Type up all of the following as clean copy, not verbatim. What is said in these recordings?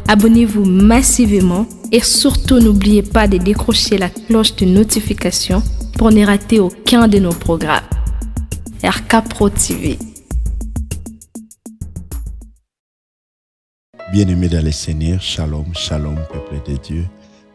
Abonnez-vous massivement et surtout n'oubliez pas de décrocher la cloche de notification pour ne rater aucun de nos programmes. RK Pro TV. Bien-aimés dans le Seigneur, shalom, shalom, peuple de Dieu.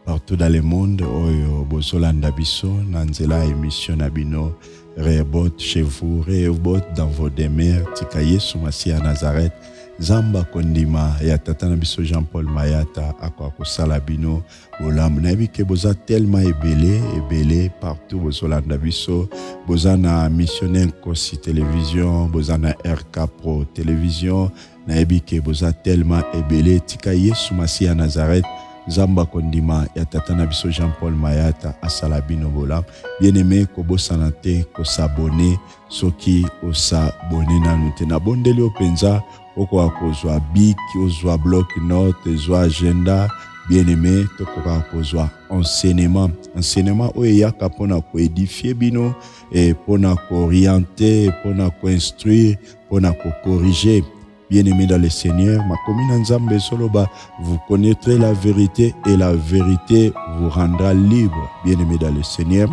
Partout dans le monde, oyo bozolanda biso, nanzela émission nabino, Rehobot chez vous, Rehobot dans vos demeures, tika Yesu Masiya Nazareth, Zamba kondima ya tata na biso Jean-Paul Mayata akwa kosala bino bolamu nayebi ke boza tellement ebele partout bozolanda biso boza na missionnaire Kosi télévision boza na RK Pro télévision nayebi ke boza tellement ebele tika Yesu Masiya Nazareth Zamba kondima ya tata na biso Jean-Paul Mayata asala bino bolamu bien-aimé kobosana te kosabone soki osabone nanu te na bondeli openza oko akozwa bik ozwa bloc note zwa agenda bien-aimé tokoka akozwa enseignement oyo yaka pona ko édifier bino et pona ko orienter pona ko instruire pona ko corriger bien-aimé dans le Seigneur ma commune Nzambe soloba vous connaîtrez la vérité et la vérité vous rendra libre bien-aimé dans le Seigneur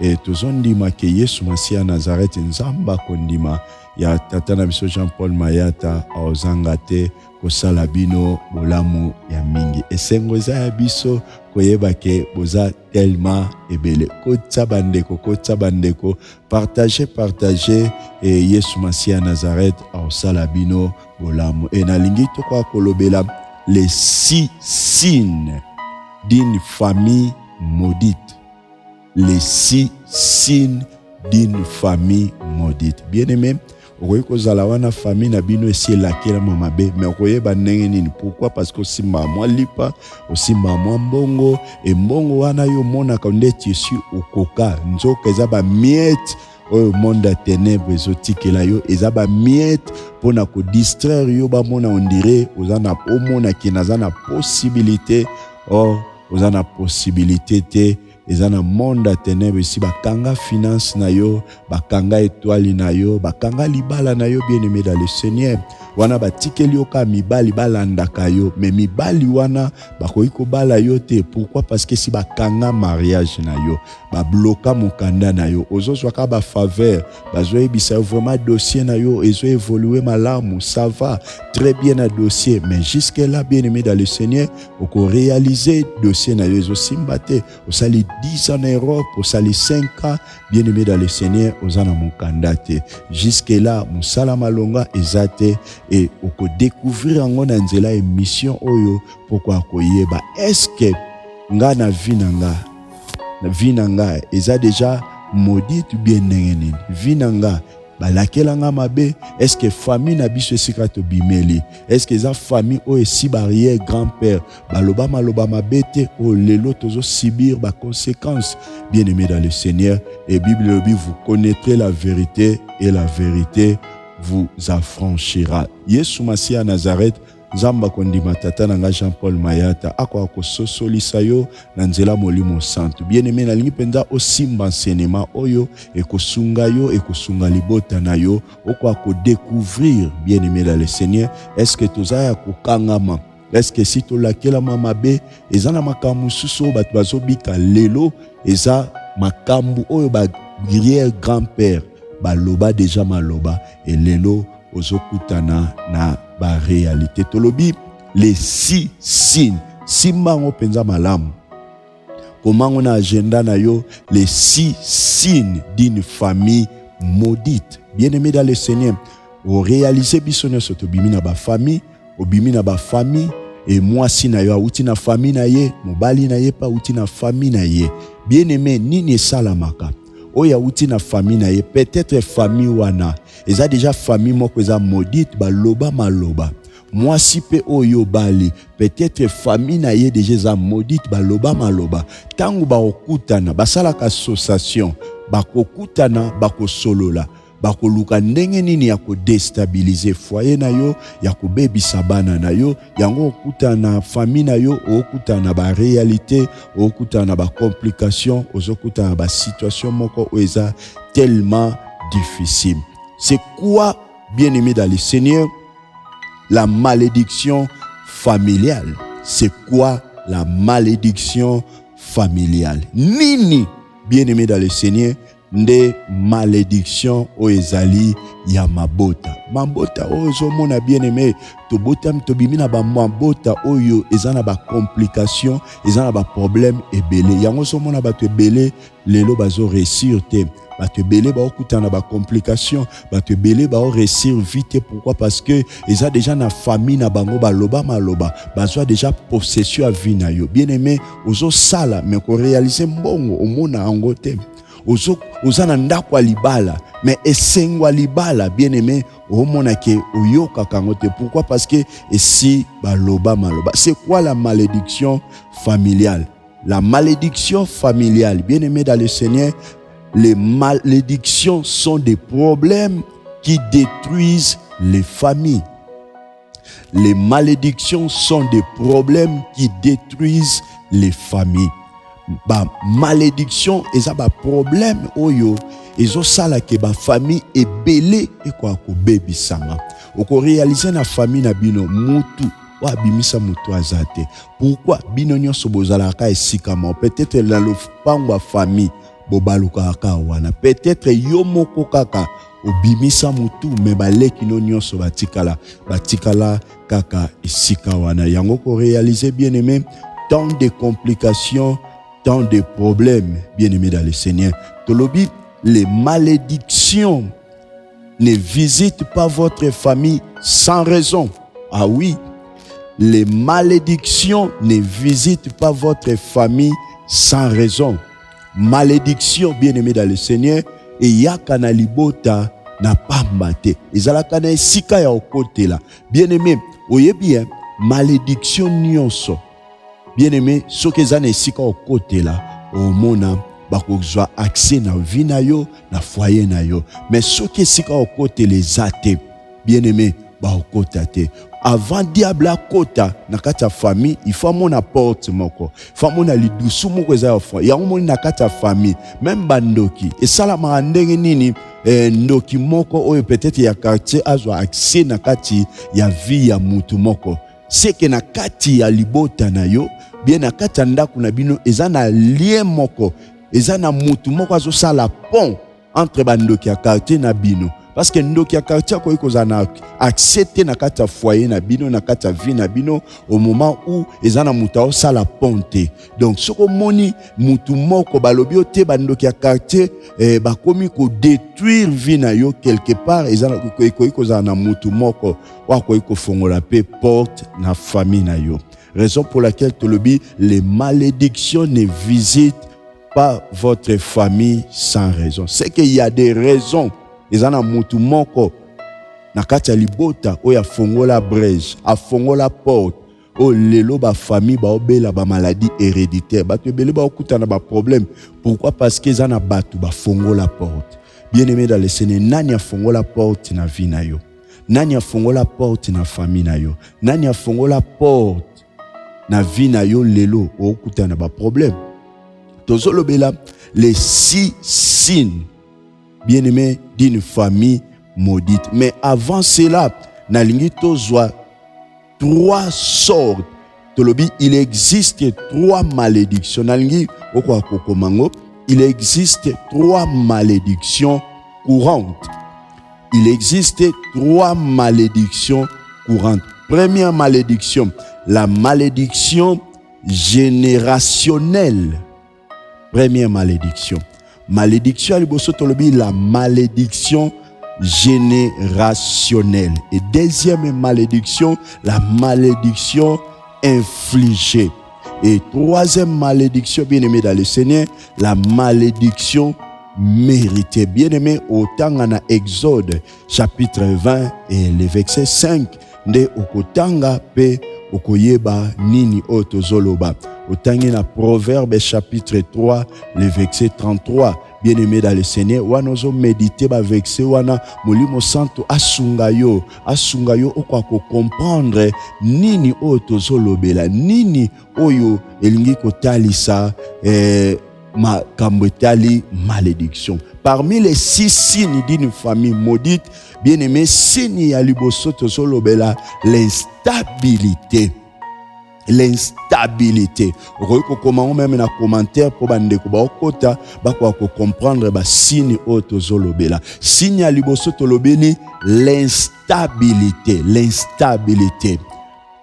et tozondima ke Yesu Masiya Nazareth Nzamba kondima ya tata na biso Jean-Paul Mayata aozanga te kosala bino bolamu ya mingi esengo eza ya biso koyeba ke boza tellement ebele kotsa bandeko partager et Yesu Masiya Nazareth aosala bino bolamu et nalingi toko kolobela les 6 signes d'une famille maudite les 6 signes d'une famille maudite bien-aimé okoyi kozala wana famille na bino esi elakelama mabe mais okoyeba ndenge nini pourquoi parce que osimba mwa lipa osimba mwa mbongo e mbongo wana yo monaka ndeti esi okoka nzoka eza bamiete oyo monde ya ténèbres ezotikela yo eza bamiete mpona kodistraire yo bamona ondire oza na omonaki naza na possibilité or oza na possibilité te eza na monde ya ténèbres ici bakanga finance na yo bakanga étoile na yo bakanga libala na yo bien-aimé dans le Seigneur wana batikeli yo ka mibali balandaka yo mais mibali wana bakoki kobala yo te pourquoi parce que si bakanga mariage na yo babloka mokanda na yo ozozwa ka ba faveur bazoyebisa yo vraiment dossier na yo ezo évoluer malamu ça va très bien na dossier mais jusque là bien-aimé dans le Seigneur oko réaliser dossier na yo ezo simba te osali 10 ans en Europe osali 5 ans bien-aimé dans le Seigneur ozana mokanda te jusque là musala malonga ezate et oko découvrir ngo na nzela émission oyo pourquoi koyeba est-ce que nga na vie nanga eza déjà maudite bien nengeni vie nanga balakelanga mabe est-ce que famille na biso esika to bimeli est-ce que eza famille o esi barrière grand-père baloba maloba mabe te o lelo tozo subir ba conséquences bien-aimé dans le Seigneur et Bible dit vous connaîtrez la vérité et la vérité vous affranchira Yesu Masiya Nazareth Zamba kondima tata nanga Jean-Paul Mayata akwa kososolisa yo na nzela molimo santo bien-aimé na lingi penza osimba enseignement oyo ekosunga yo ekosunga libota na yo okwa ko découvrir bien-aimé dans le Seigneur est-ce que tozaya kokangama est-ce que si tolakela mabe eza na makambu suso bato bazobika lelo eza makambu oyo ba grrière grand-père baloba déjà maloba et lelo ozokutana na ba réalité tolobi les 6 signes simba ngo penza malamu comment on a agenda na yo les 6 signes d'une famille maudite bien-aimé dans le Seigneur o réaliser bisono soto bimina ba famille obimina ba famille et moi si na yo outi na famille na ye mobali na ye pa outi na famille na ye bien-aimé nini salamaka oya outi na famille na ye peut-être famille wana eza déjà famille moko eza maudite baloba maloba moi si pe oyo bali peut-être famille na ye déjà eza maudite baloba maloba tangu ba okutana basalaka association bakokutana bakosolola bakoluka ndenge nini ya kodestabiliser foyer na yo ya kobebisa bana na yo yango okutana famille na yo okutana ba réalité okutana ba complication ozokutana ba situation moko oza tellement difficile. C'est quoi, bien-aimé dans le Seigneur, la malédiction familiale? c'est quoi la malédiction familiale? Nini, bien-aimé dans le Seigneur, nde malédiction o ezali ya mabota. Mabota ozo mona bien-aimé, to botam to bimina ba mabota oyo ezana ba complication, ezana ba problème ebele. Yango so mona ba to ebele lelo bazo réussir te. Ba te belé ba okutana ba complication, ba te belé ba réussir vite. Pourquoi? Parce que ils ont déjà na famille na bango ba loba maloba, bazwa déjà possession à vie na yo. Bien-aimé, ozo sala mais ko réaliser mbongo omona angote. Oza na ndako libala mais esengwa libala bien-aimé omona ke oyoka kangote. Pourquoi? Parce que ici baloba maloba. C'est quoi la malédiction familiale? La malédiction familiale, bien-aimé dans le Seigneur, les malédictions sont des problèmes qui détruisent les familles. Les malédictions sont des problèmes qui détruisent les familles. Ba malédiction eza ba problème oyo ezo sala ke ba famille ebele ekwa ko bebisanga. Oko réaliser na famille na bino mutu wa bimisa mutu azate. Pourquoi? Bino nyonso bozalaka esikama. Peut-être la lopango famille bobaluka aka wana. Peut-être yo moko kaka obimisa mutu me baleki no nyonso batikala kaka esika wana. Yango ko réaliser bien-aimé, tant de complications, tant de problèmes, bien-aimés dans le Seigneur. Tolobi, les malédictions ne visitent pas votre famille sans raison. Ah oui, les malédictions ne visitent pas votre famille sans raison. Malédiction, bien-aimés dans le Seigneur, et yakana libota na pambate. Ezalaka na esika ya okote la. Bien-aimé, oye bien, malédiction nyonso. Bien-aimé, ce que zane esika au côté là, au mona, bakozwa accès na vie na yo, na foyer na yo. Mais ce que esika au côté les athées, bien-aimé, ba au côté. Avant diable à kota na kata famille, il faut mon apporte moko. Il faut mon alidusu moko za fo. Ya mon na kata famille, même bandoki. Et ça la mandenge nini ndoki moko oyo peut-être ya quartier azwa accès na kati ya vie ya mutu moko. C'est que na kati ya libota na yo, bien na kati ya ndako na bino eza na lien moko, eza na mutu moko azo sala pont entre bandoki ya quartier na bino. Parce que ndoki ya quartier ko ikoza na accepter na kati ya foyer na bino, na kati ya vie na bino au moment où eza na mutu azo sala ponte. Donc soko moni mutu moko balobi ote bandoki ya quartier bakomi ko détruire vie na yo quelque part, eza na ko ikoza na mutu moko wa ko ikofongola pe porte na famille na yo. Raison pour laquelle Tolobi, les malédictions ne visitent pas votre famille sans raison. C'est qu'il y a des raisons. Ils en ont mutu moko na kati ya libota oya fongola brèche, a fongola porte. O lelo ba famille ba obela ba maladie héréditaire. Ba tebele ba okuta na ba problème. Pourquoi? Parce qu'ils en ont batu ba fongola porte. Bien-aimé dans le Seigneur, nani a fongola porte na vie na yo. Nani a fongola porte na famille na yo. Nani a fongola porte na vie na yo lelo okuta na ba problème. Tozolobela les 6 signes, bien-aimés, d'une famille maudite. Mais avant cela, nalingi tozwa 3 sortes. Tolobi, il existe 3 malédictions. Nalingi okwa kokomango, il existe 3 malédictions courantes. Il existe 3 malédictions courantes. Première malédiction, la malédiction générationnelle. Première malédiction. Malédiction, la malédiction générationnelle. Et deuxième malédiction, la malédiction infligée. Et troisième malédiction, bien aimé dans le Seigneur, la malédiction méritée. Bien aimé, autant en Exode, chapitre 20 et le verset 5, de okotanga pe okoyeba nini otozoloba. Autant na Proverbe chapitre 3, le verset 33. Bien-aimé dans le Seigneur, wanozo méditer ba verset wana molimo santo asungayo okwa ko comprendre nini otozolobela, nini oyo elingi kotalisa makambetali malédiction. Parmi les 6 signes d'une famille maudite, bien-aimé, signe ya liboso tozolobela l'instabilité. l'instabilité. Comment même na commentaire pour bandeko ba okota ba ko comprendre ba signe auto zolobela. Signe liboso tolobeli l'instabilité.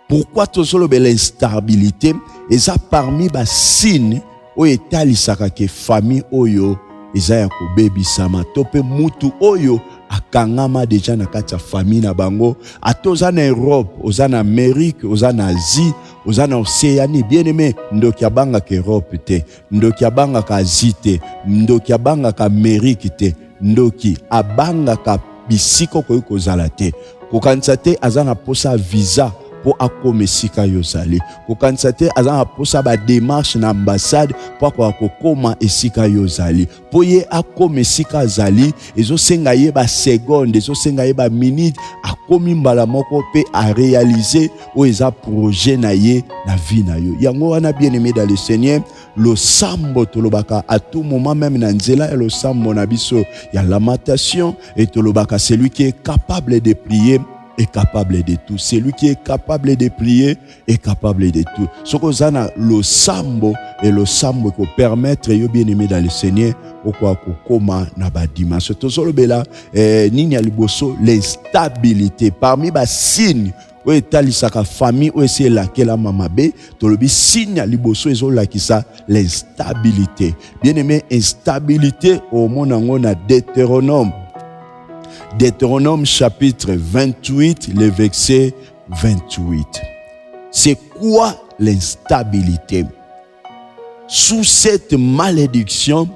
Pourquoi tozolobela l'instabilité? Et ça parmi ba signe o etalisaka ke famille oyo eza ya kobebisama to pe mutu oyo akangama deja na kati ya famille na bango, atoza na Europe, oza na Amérique, oza na Asie, oza na Océanie. Bien aimé, ndoki abanga ka Europe te, ndoki abanga ka Asie te, ndoki abanga ka Amérique te, ndoki abanga ka bisiko koyo kozala te. Kokanisa te aza na posa visa pour akoma esika yo zali. Kokanisa te aza na posa ba démarche na ambassade pour akoma esika yo zali. Po ye akoma esika zali, ezosenga ye ba seconde, ezosenga ye ba minute, akomi mbala moko pe a réaliser o eza projet na ye na vie na yo. Yango wana bien aimé dans le Seigneur, le sambo tolobaka à tout moment, même na nzela le sambo na biso ya lamentation, et tolobaka celui qui est capable de prier est capable de tout. Celui qui est capable de prier est capable de tout. Ce que zana le sambo et le sambo ko permettre yo bien aimé dans le Seigneur au quoi ko koma na ba dimanche. Tozolo bela nini ya liboso l'instabilité parmi ba signe o etalisaka famille o ese lakela mamabe tolobi signe ya liboso ezola kisa l'instabilité. Bien aimé, instabilité au monango na Deutéronome chapitre 28, le verset 28. C'est quoi l'instabilité? Sous cette malédiction,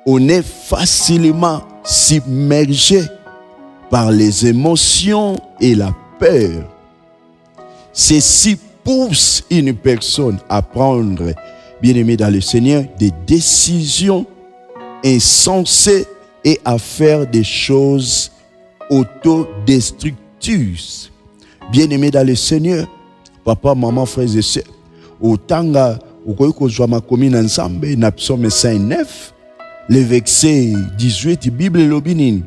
on est facilement submergé par les émotions et la peur. Ceci pousse une personne à prendre, bien aimé dans le Seigneur, des décisions insensées et à faire des choses autodestructrices. Bien-aimé dans le Seigneur, papa, maman, frères et sœurs, otanga okoyiko joama komi na nzambe na psaume 109, le verset 18, Bible lobinine,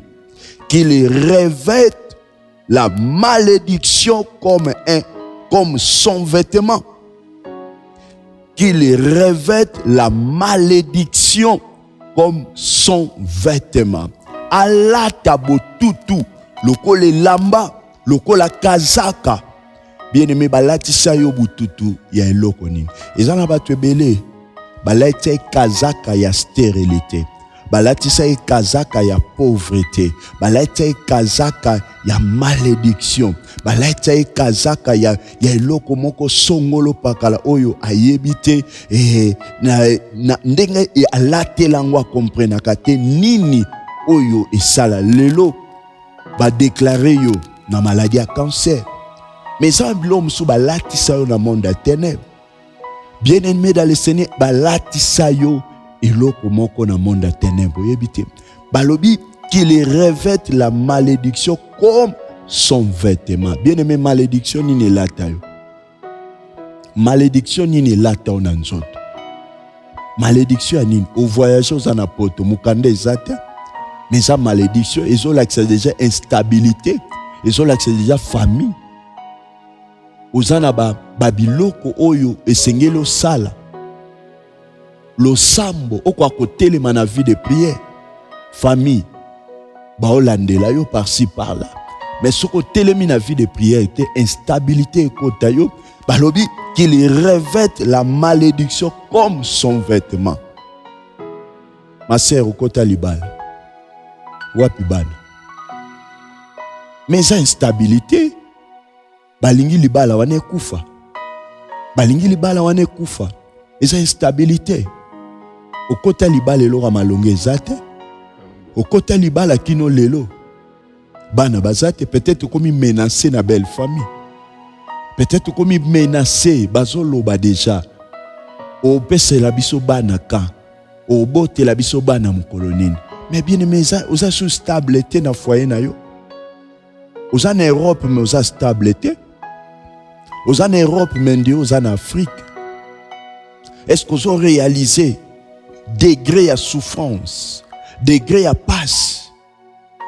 qu'il revête la malédiction comme son vêtement. Qu'il revête la malédiction comme son vêtement. Alata botutu, lokole lamba, lokola kazaka. Bien-aimé, balatisa yo bututu ya eloko nini. Ezana batu ebele, balatisa kazaka ya stérilité. Balatisa kazaka ya pauvreté. Balatisa kazaka ya malédiction. Balatisa kazaka ya eloko moko songolo pakala oyo ayebite na ndenge alatelangwa komprenaka te nini oyo esala lelo ba déclarer yo na maladie ya cancer. Mais ça l'homme sous balatisa yo na monde à ténèbres. Bien aimé dans le Seigneur, balatisa yo eloko moko na monde à ténèbres yebite. Balobi qu'il revête la malédiction comme son vêtement. Bien aimé, malédiction ni lata yo. Malédiction ni lata on nzoto. Malédiction ni au voyage aux anapoto mukande ezate. Mais ça malédiction ezo l'accès déjà instabilité, ezo l'accès déjà famille. Ozana babiloko oyo esengelo sala. Lo sambo okwa kotelema mana vie de prière. Famille baolandela yo par-ci par-là. Mais ce côté le mina vie de prière était instabilité côté yo balobi qu'il revête la malédiction comme son vêtement. Ma sœur au côté libala wapi bana. Mais ça instabilité balingi libala wane kufa. Balingi libala wane kufa. Et ça instabilité. Au côté libala lelo malonge zate. Au côté libala kino lelo. Bana bazate peut-être comme menacé na belle famille. Peut-être comme menacé bazolo ba déjà. O pese la biso bana ka. O bote la biso bana mukolonine. Mais bien aimé ça, osa sous stabilité na foyer na yo. Osa en Europe mais osa stabilité. Osa en Europe mais ndio osa en Afrique. Est-ce que vous avez réalisé degré à souffrance, degré à passe?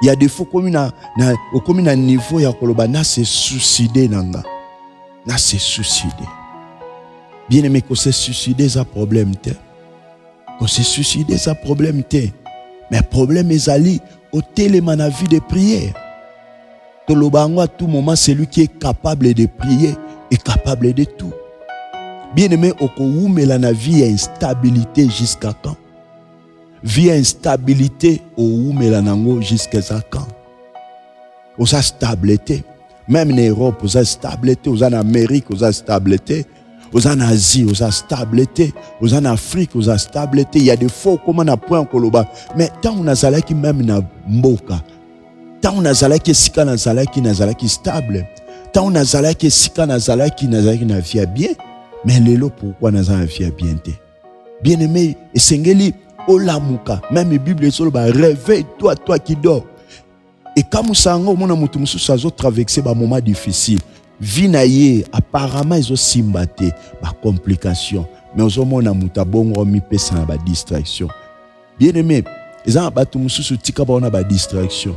Il y a des fois comme un niveau ya koloba na se suicider nanga. Na se suicider. Bien-aimé, qu'on se suicider, ça problème, qu'on se suicider, ça problème, mais le problème est allé au téléman à vie de prière. Tout le bango à tout moment, celui qui est capable de prier est capable de tout. Bien-aimé, au cas où la vie a instabilité jusqu'à quand? Vie a instabilité au où melanango jusqu'à quand? Aux stabilité. Même en Europe, aux stabilité, aux en Amérique, aux stabilité. Aux en Asie, aux stabilité, aux en Afrique, aux stabilité. Il y a des faux comme on a point koloba. Mais tant on a zalaki même na mboka, tant on a zalaki sika na zalaki stable, tant on a zalaki sika na zalaki na vie bien. Mais lelo pourquoi na vie bien te? Bien aimé, et sengeli olamuka. Même la Bible est sur le bas. Réveille-toi, toi qui dors. Et quand vous savez, mon amour, ça a traversé un moment difficile. Vinaye, apparemment, ils ont simbaté, par complication. Mais ils ont mon amour, bon, on mis pesa na ba distraction. Bien aimé, ils ont abattu musu sur tika ba on a ba distraction.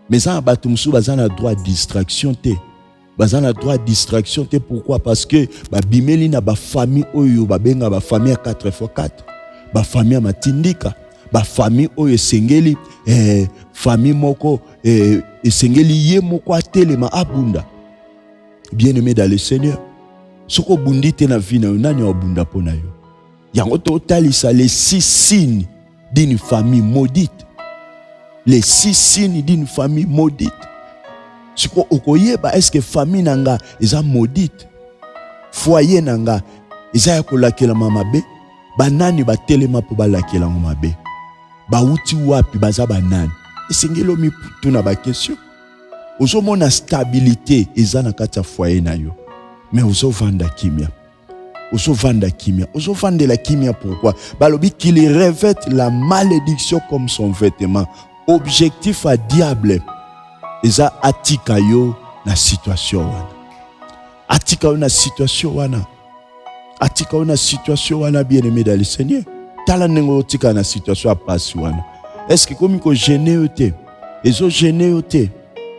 Mais ils ont abattu musu bazan a droit de distraction te. Bazan a droit de distraction te pourquoi? Parce que ba bimeli na ba famille oyo ba benga ba famille à 4x4. Ba famille à matindika. Ba famille oyo sengeli famille moko sengeli ye moko atelema abunda. Bien-aimé dans le Seigneur, ce que bundi te na vie na nani abunda pona yo. Yango to talisa les 6 signes d'une famille maudite. Les 6 signes d'une famille maudite. Ce que okoyeba est-ce que famille nanga eza maudite? Foyer nanga eza ya kolakela mamabe, banani batelema po balakela mamabe. Ba uti wapi baza banani? Esengelo mi tuna ba question. Ozo mona stabilité eza na kati ya foyer na yo. Mais ozo vanda kimia. Ozo vanda kimia. Ozo vanda la kimia pourquoi? Balobi qu'il revête la malédiction comme son vêtement. Objectif à diable. Eza atika yo na situation wana. Atika yo na situation wana. Atika yo na situation wana bien-aimé dans le Seigneur. Tala nengo tika na situation a passe wana. Est-ce que comme ko gêné yote? Ezo gêné yote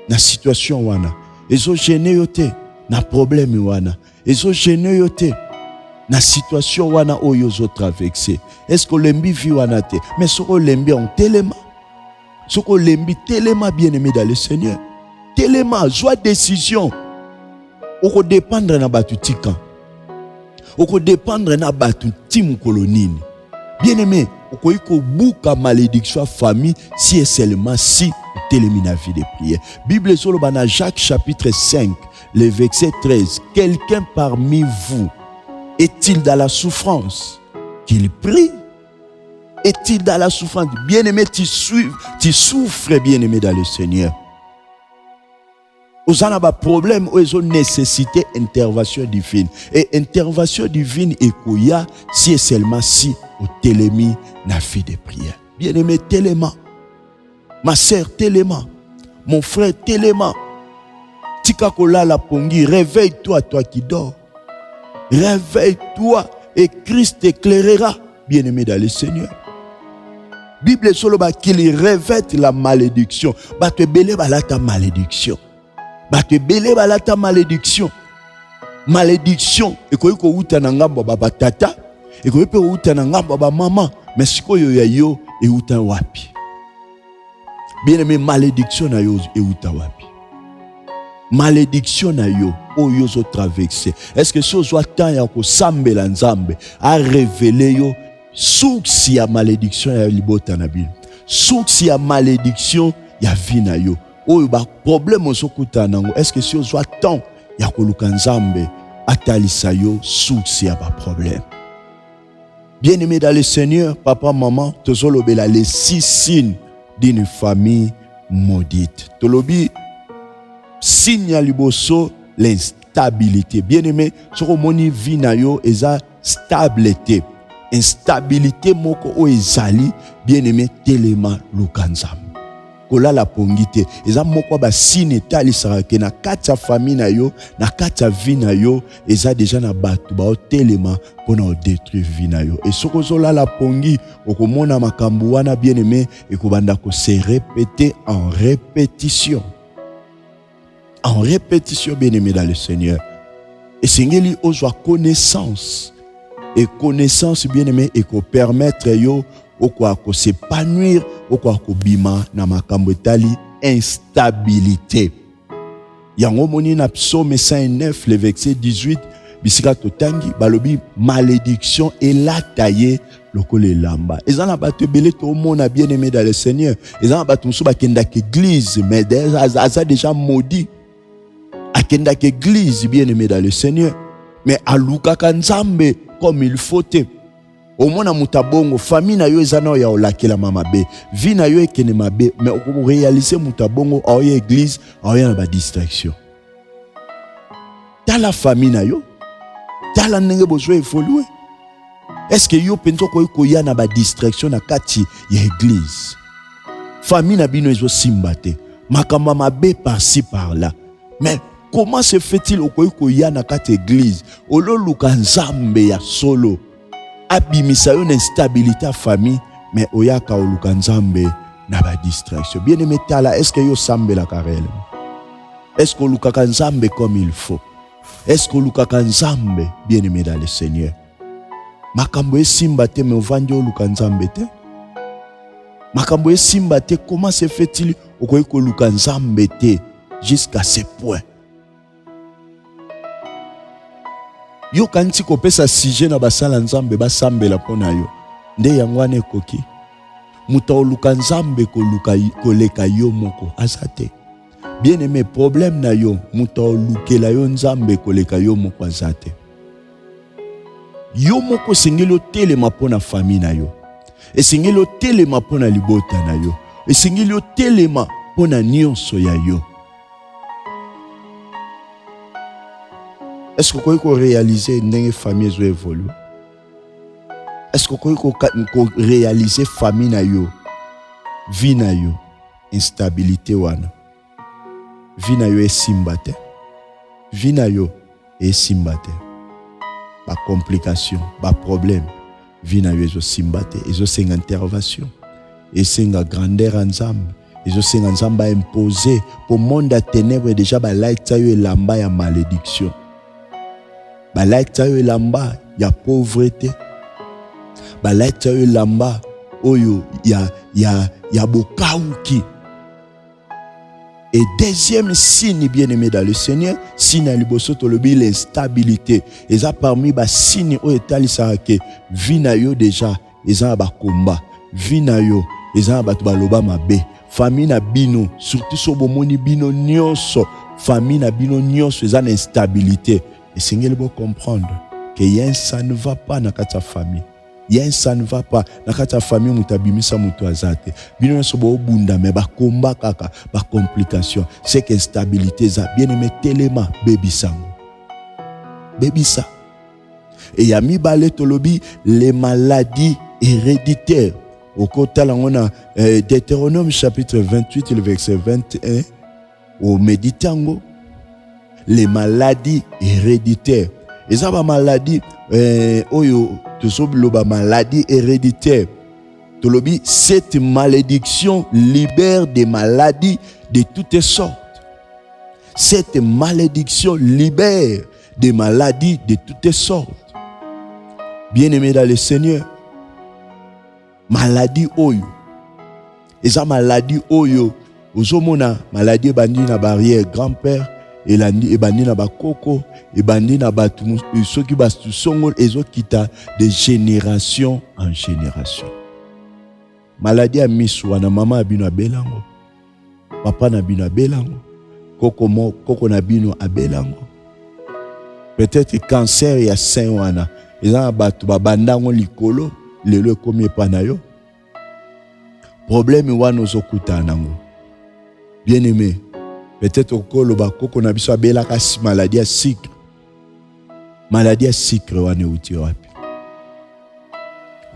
na situation wana. Ezo gêné yote na problème wana. Ezo gêné yote na situation wana oyo zo traverser. Est-ce que lembi vi wana te? Mais soko lembi en téléma. Soko lembi téléma bien-aimé dans le Seigneur. Téléma, joie décision. Oko dépendre na batu tika. Oko dépendre na batu tim kolonini. Bien-aimé, oko iko buka malédiction famille si et seulement si télémi na vie de prière. Bible sur le bana Jacques chapitre 5, le verset 13. Quelqu'un parmi vous est-il dans la souffrance qu'il prie? Est-il dans la souffrance? Bien-aimé, tu souffres, bien-aimé dans le Seigneur. Vous avez un problème, vous avez nécessité intervention divine. Et intervention divine est quoi? Si et seulement si au télémi na vie de prière. Bien-aimé, téléma. Ma sœur, téléma. Mon frère, téléma. Tika kola la pongi, réveille-toi, toi qui dors. Réveille-toi et Christ t'éclairera, bien-aimé dans le Seigneur. Bible solo ba qu'il revête la malédiction. Ba te belé balata malédiction. Ba te belé balata malédiction. Malédiction. Et ko yiko uta na ngambo baba tata. Et ko yiko uta na ngambo baba maman. Mais siko yo ya yo e uta wapi. Bien-aimé, malédiction na yo e uta wapi. Malédiction na yo oyo zo traverser. Est-ce que so zo temps ya ko sambela nzambe a révéler yo source ya malédiction ya libota na bino. Source ya malédiction ya vie na yo. Oyo ba problème ozo kuta nango. Est-ce que so zo temps ya ko luka nzambe atalisa yo source ya ba problème. Bien-aimé dans le Seigneur, papa, maman, tozolobela les 6 signes d'une famille maudite. Tolobi signe ya liboso l'instabilité. Bien-aimé, soko moni vie na yo eza stabilité. Instabilité moko o ezali bien-aimé telema lukanzam. Kola la pongite eza moko ba signe talisaka ke na kati ya famille na yo, na kati ya vie na yo eza déjà na batu ba telema pona o détruire vie na yo. Et soko zola la pongi okomona makambo wana bien-aimé ekobanda ko se répéter en répétition. En répétition, bien-aimé dans le Seigneur. Et Seigneur, ozwa connaissance Et connaissance bien-aimé et ko permettre yo okwa ko s'épanouir, okwa ko bima na makambo tali instabilité. Yango moni na psaume 109 le verset 18 bisika totangi balobi malédiction et la taillé lokole lamba. Ezana bato belé to mona bien-aimé dans le Seigneur. Ezana bato musu bakenda ke église mais ça déjà maudit. Akenda ke église bien-aimé dans le Seigneur. Mais aluka kanzambe comme il faut te. Au mona mutabongo famille na yo ezana ya olakela mama be. Vie na yo ekene mabe mais au réaliser mutabongo a yo église a yo na ba distraction. Dans la famille na yo tala ndenge besoin évoluer. Est-ce que yo penso ko ya na ba distraction na kati ya église? Famille na bino ezo simbate. Makamba mabe par-ci par-là. Mais comment se fait-il ko ya na kati église? Olo luka nzambe ya solo. Abimisa yo na instabilité à famille, mais oyaka oluka nzambe na ba distraction. Bien aimé tala, est-ce que yo sambe la carrière? Est-ce que oluka nzambe comme il faut? Est-ce que oluka nzambe bien aimé dans le Seigneur? Makambo esimbate mais ovandi oluka nzambe te? Makambo esimbate, comment se fait-il ko oluka nzambe te jusqu'à ce point? Yo kanti ko pesa sujet na basala nzambe basambela pona yo nde yango ane koki muta oluka nzambe koleka yo moko azate. Bien aimé, problème na yo muta olukela yo nzambe koleka yo moko azate. Yo moko singelo telema pona famille na yo, esingelo telema pona libota na yo, esingelo telema pona nyonso ya yo. Est-ce que vous pouvez réaliser une famille qui évolue? Est-ce que vous pouvez réaliser famille na yo, vie na yo, instabilité wana? Vie na yo est simbate. Vie na yo est simbate. Pas complication, pas problème. Vie na yo est simbate. Ezo senga intervention. Et senga grandeur ensemble. Ezo senga ensemble imposer pour monde à ténèbres déjà ba light yo lamba ya malédiction. Balaita yo lamba ya pauvreté. Balaita yo lamba oyo ya bokauki. Et deuxième signe bien-aimé dans le Seigneur, signe à liboso tolobi l'instabilité. Et ça parmi ba signe o etali sarake vina yo déjà, eza ba combat. Vina yo, eza ba baloba mabe. Famille na bino, surtout so bomoni bino nyonso, famille na bino nyonso eza na instabilité. Et Seigneur doit comprendre que ça ne va pas dans ta famille. Ça ne va pas dans ta famille. Mutabimisa mutu azate. Bino so bo bunda me ba combat kaka, ba complication. C'est que instabilité za bien aimé telema baby sango. Baby ça. Et yami balé tolobi les maladies héréditaires. Au côté là on a Deutéronome chapitre 28 le verset 21 au méditango. Les maladies héréditaires. Et ça va maladie oyo tosobloba maladie héréditaire. Tolobi cette malédiction libère des maladies de toutes sortes. Cette malédiction libère des maladies de toutes sortes. Bien-aimé dans le Seigneur, maladie oyo. Et ça maladie oyo, ozomona maladie bandi na barrière grand-père. Et bandi na bakoko et bandi na batu soki bastu songol ezo kita de génération en génération. Maladie a miswa na mama bino abelango, papa na bino abelango, koko na bino abelango. Peut-être cancer ya sein wana eza batu babandango likolo lelo komi pa na yo. Problème wana ozokuta nango. Bien aimé, peut-être au koloba koko na biso abela kasi maladie à sucre. Maladie à sucre wane uti wapi.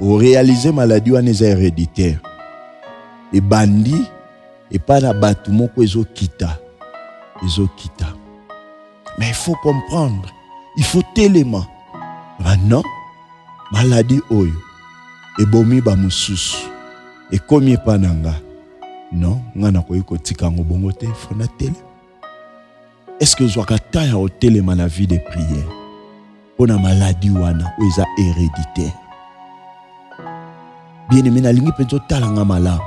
Ou réaliser maladie wane est héréditaire. Et bandi et pas na batu moko ezo kita. Mais il faut comprendre, il faut tellement. Non, maladie oyo et bomi ba mususu et komi pananga. Non, ngana ko tika ngo bongo te fona télé. Est-ce que zwaka ta ya hôtel ma la vie de prière? pour la maladie wana ou eza héréditaire. Bien aimé, na lingi penzo talanga malamu.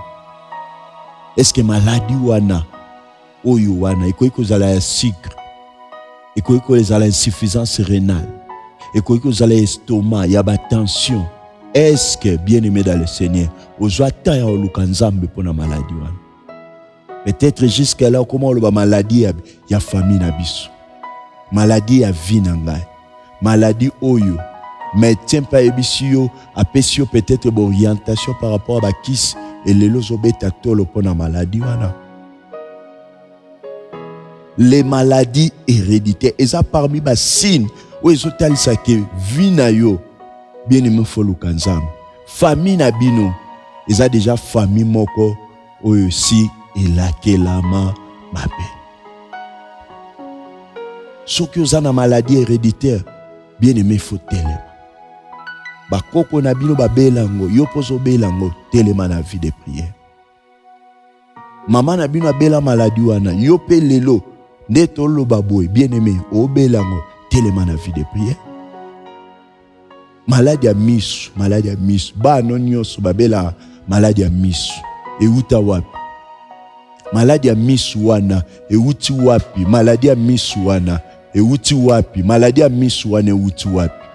Est-ce que maladie wana oyo wana iko zala ya sucre, iko zala insuffisance rénale, iko zala estomac, ya ba tension. Est-ce que bien aimé dans le Seigneur, ozwa ta ya oluka nzambe pour la maladie wana? Peut-être jusqu'à là comment la maladie ya famille na biso. Maladie ya vie na ngai. Maladie oyo médecin pa ebisio apesio peut-être orientation par rapport à ba kiss et lelo zobeta tolo pour la maladie wana. Les maladies héréditaires, et ça parmi les signes où ils ont que vie na yo bien aimé foluka nzambe. Famille na bino, ils ont déjà famille moko aussi elakelama mabe. Ceux qui ont une maladie héréditaire, bien aimé faut telema. Ba koko na bino ba belango, yo pozo belango telema na vie de prière. Maman na bino bela maladie wana, yo pe lelo neto lo baboy bien aimé o belango telema na vie de prière. Maladie à misu, ba non nyonso ba bela maladie à misu. E uta wapi? Maladie à misu wana e uti wapi? Maladie à misu wana e uti wapi? Maladie à misu wana e uti wapi?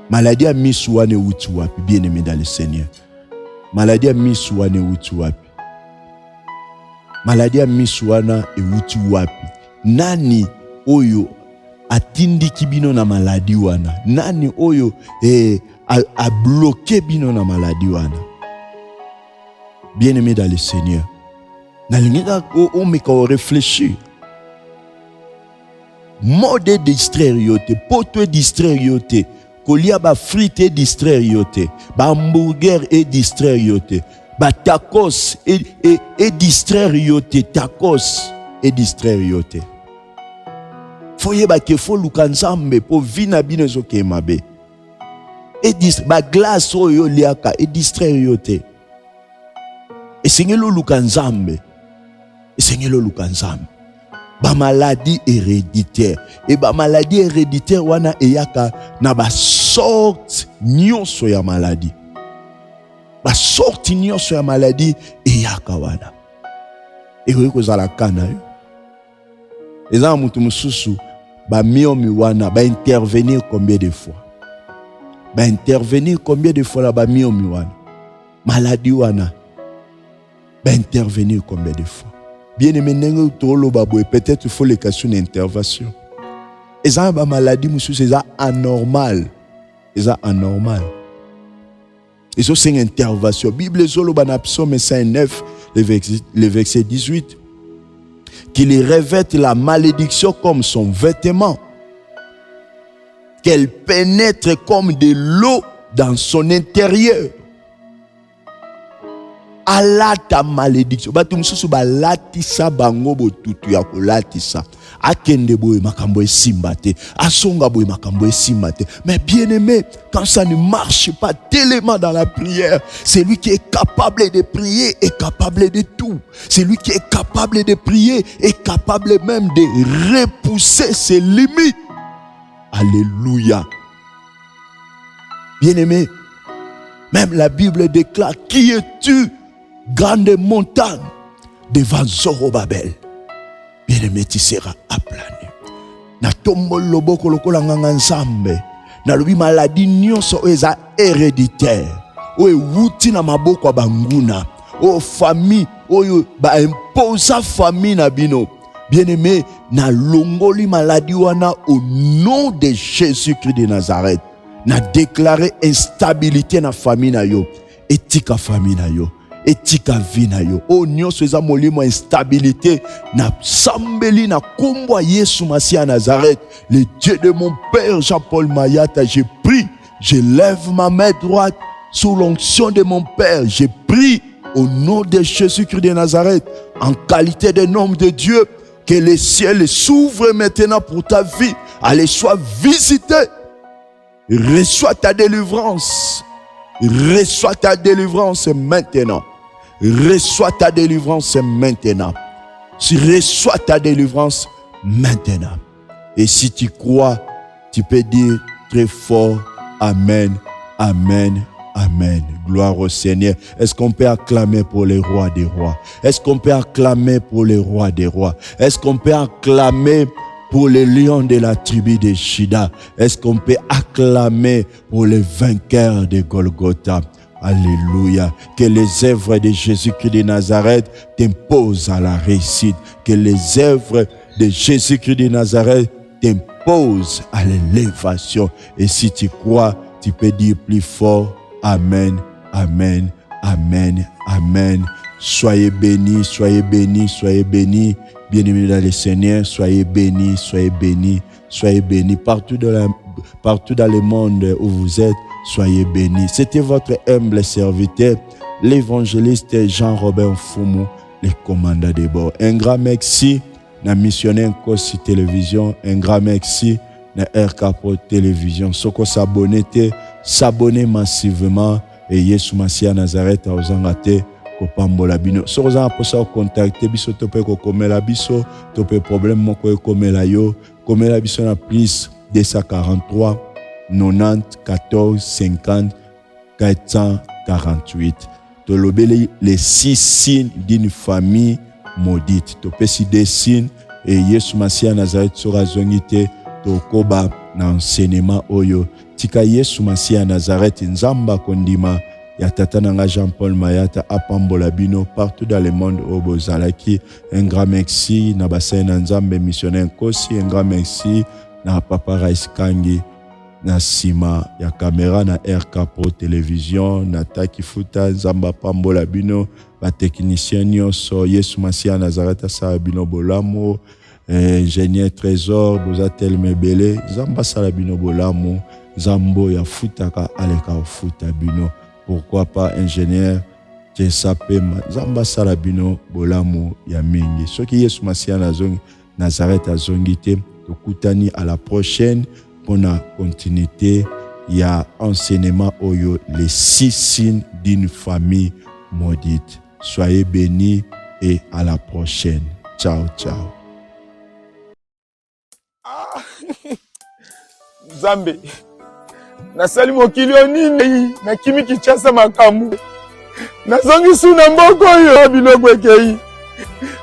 Maladie à misu wana e uti wapi? Bien aimé dans le Seigneur. Maladie à misu wana e uti wapi? Maladie à misu wana e uti wapi? Nani oyo atindiki bino na maladie wana? Nani oyo a bloqué bino na maladie wana? Bien aimé dans le Seigneur. Na lingida o meka réfléchir. Mode distraire yote, poto distraire yote, kolia ba frite distraire yote, ba hamburger et distraire yote, ba tacos et distraire yote, tacos et distraire yote. Foye ba ke fo luka nzambe po vina bino zoke mabe. Et ba glace oyo liaka et distraire yote. Et sengelo luka nzambe. Et sengelo luka nzambe. Ba maladie héréditaire. Et ba maladie héréditaire wana eyaka na ba sorte nyonso ya maladie. Ba sorte nyonso ya maladie eyaka wana. Et ko zala kana yo. Eza mutu mususu ba miomi wana ba intervenir combien de fois? Ba intervenir combien de fois la ba miomi wana? Maladie wana ba intervenir combien de fois? Bien aimé nengo tolo babo, peut-être il faut les questions d'intervention. Eza ba maladie mususu eza anormal. Eza anormal. Et ça c'est une intervention. Bible zolo ba na psaume 109 le verset 18. Qu'il revête la malédiction comme son vêtement, qu'elle pénètre comme de l'eau dans son intérieur. Allah ta malédiction. Batum susu ba latisa bango botutu ya ko latisa. Akende boye makambo esimbate, asonga boye makambo esimbate. Mais bien aimé, quand ça ne marche pas tellement dans la prière, c'est lui qui est capable de prier et capable de tout. C'est lui qui est capable de prier et capable même de repousser ses limites. Alléluia. Bien aimé, même la Bible déclare: qui es-tu, grande montagne, devant Zorobabel? Bien aimé, tu seras aplani. Na tombo loboko lokola nganga nzambe. Na lobi maladie nyonso eza héréditaire. O ewuti na maboko banguna. O famille oyo ba imposa famille na bino. Bien aimé, na longoli maladie wana au nom de Jésus-Christ de Nazareth. Na déclaré instabilité na famille na yo. Etika famille na yo. Etika vie na yo. O nyonso eza molimo instabilité na sambeli na kombo Yesu Masia Nazareth, le Dieu de mon père Jean-Paul Mayata. Je prie, je lève ma main droite sous l'onction de mon père. Je prie au nom de Jésus-Christ de Nazareth, en qualité de homme de Dieu, que les ciels s'ouvrent maintenant pour ta vie. Allez, sois visité. Reçois ta délivrance. Reçois ta délivrance maintenant. Reçois ta délivrance maintenant. Reçois ta délivrance maintenant. Et si tu crois, tu peux dire: très fort. Amen, amen, amen. Gloire au Seigneur. Est-ce qu'on peut acclamer pour les rois des rois? Est-ce qu'on peut acclamer pour les rois des rois? Est-ce qu'on peut acclamer pour les lions de la tribu de Juda? Est-ce qu'on peut acclamer pour les vainqueurs de Golgotha? Alléluia. Que les œuvres de Jésus-Christ de Nazareth t'imposent à la réussite. Que les œuvres de Jésus-Christ de Nazareth t'imposent à l'élévation. Et si tu crois, tu peux dire plus fort, Amen, Amen, Amen, Amen. Soyez bénis, soyez bénis, soyez bénis. Bien-aimés dans le Seigneur, soyez bénis, soyez bénis, soyez bénis. Partout dans le monde où vous êtes, soyez bénis. C'était votre humble serviteur, l'évangéliste Jean-Robert Mfumu, le commandant de bord. Un grand merci na missionnaire Nkosi Télévision, un grand merci na RK Télévision. Soko s'abonner massivement et Yesu Masia Nazareth aozangate kopambola bino. Soko za posa contacter biso tope ko komela biso, tope problème moko komela yo, komela biso na plus 243 90 14 50 448. Tolobeli les 6 signes d'une famille maudite. Topesi des signes et Yesu Masia Nazareth sera zongite tokoba na enseignement oyo. Tika Yesu Masia Nazareth nzamba kondima ya tata nanga Jean-Paul Mayata apambola bino partout dans le monde au bozalaki. Un grand merci na bassin na nzambe missionnaire Nkosi. Un grand merci na papa Rice Kangi na sima ya caméra na RK Pro Télévision na Taki Futa nzamba pambola bino ba technicien nyonso. Yesu Masia Nazareth asa bino bolamo. Ingénieur Trésor bozatel mebele nzamba sala bino bolamo. Zambo ya futaka aleka futa bino. Pourquoi pas ingénieur Tchesapema Zamba Salabino Bolamo ya mingi. Ce qui Yesu Masia Nazareth azongite tokutani à la prochaine pour la continuité ya enseignement oyo les 6 signes d'une famille maudite. Soyez bénis et à la prochaine. Ciao ciao. Zambe nasali mokili onini na kimi kichasa makamu nazongi suna mboko yo biloko ekei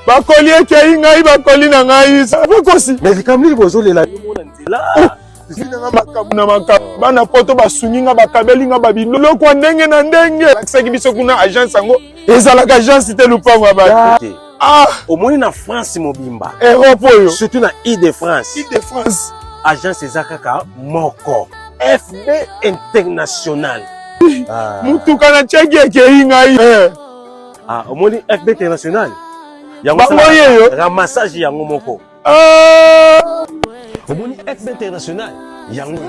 bakoli ekei ngai bakoli na ngai bakosi mais likamli bozolela yo mona nzela sinanga makamu na makamu bana poto basungi nga bakabeli nga babiloko ndenge na ndenge akisaki biso kuna agence yango ezalaka agence te lupango ya omoni na France mobimba Europe oyo surtout na Île-de-France agence ezakaka moko FB International. Mutuka na cheki ekei ngai. Omoni FB International. Yango yo ramassage yango moko. Omoni FB International. Yango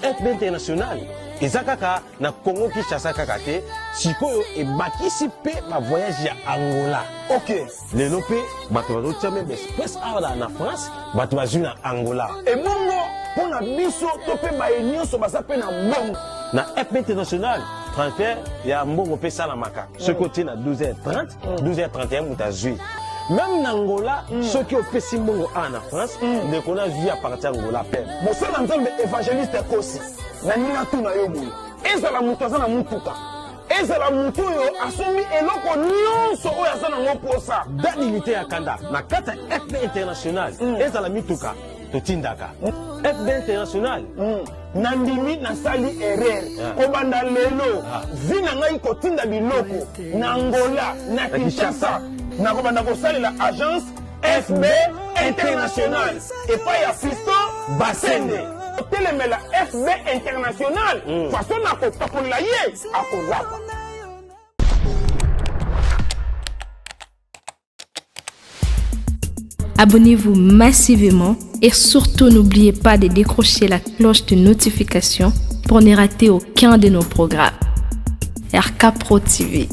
FB International. Ezakaka na Congo Kinshasa kaka te. Sikoyo ebakisi pe ma voyage ya Angola. OK. Lelo pe bato bazo tshame express awa na France, bato bazu na Angola. Et bongo pour na biso to pe ba nyonso baza pe na mbongo. Na FB International transfert ya mbongo pe sala maka. Ce côté na 12h30, 12h31 mutazui. Même na Angola, ceux qui ont fait simbongo na France, ne connaissent vie à partir Angola peine. Mon seul ensemble évangéliste Kosi. Na nina tu na yo boye. Ezala mutu aza na mutuka. Ezala mutu yo asombi eloko nyonso oyo aza nango posa. Danilité ya kanda. Na kata FB International, ezala mituka totindaka. FB International. Nandimi nasali erreur. Kobanda lelo. Vina ngai kotinda biloko. Na Angola, na Kinshasa. Na kobanda kosalela agence FB International. Et pas ya Fiston Basende. Telemela FB International. Façon na kopakola ye akolapa. Abonnez-vous massivement et surtout n'oubliez pas de décrocher la cloche de notification pour ne rater aucun de nos programmes. RK Pro TV.